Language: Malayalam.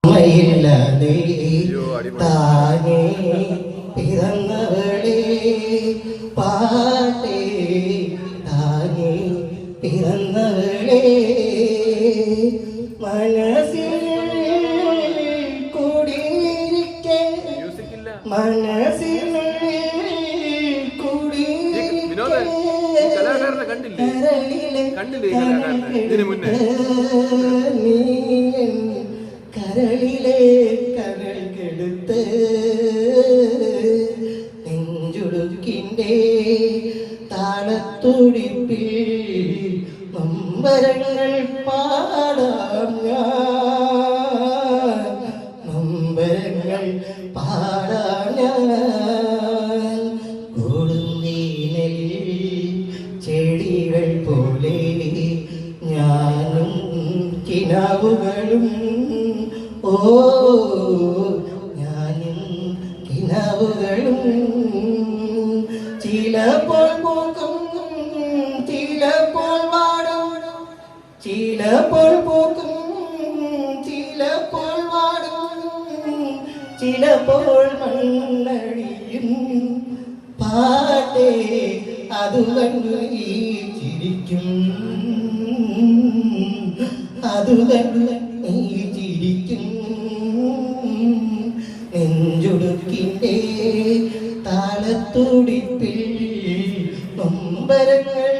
അമ്മയില്ലാതെ താനേ പിറന്നവളെ പാട്ടേ താനേ പിറന്നവളെ മനസ്സിൽ കൂടിയിരിക്കെ മനസ്സിൽ കരളിലെ കരൾ കെടുത്ത് നെഞ്ചുടുക്കിൻ്റെ താളത്തുടിപ്പിൽ നമ്പരങ്ങൾ പാടാം ഞാൻ നമ്പരങ്ങൾ പാടാം ഞാൻ കൊടുന്തീനൽ ചെടികൾ പോലെ ഞാനും കിനാവുകളും ഓ ഞാനും കിനാവുകളും ചിലപ്പോൾ പോക്കും ചിലപ്പോൾ വാടും ചിലപ്പോൾ പോക്കും ചിലപ്പോൾ വാടും ചിലപ്പോൾ മണ്ണടിയും പാട്ടേ അത് കണ്ടു ചിരിക്കും അത് കണ്ടു ചിരിക്കും നെഞ്ചുടുക്കിൻ്റെ താളത്തുടിപ്പിൽ നൊമ്പരങ്ങൾ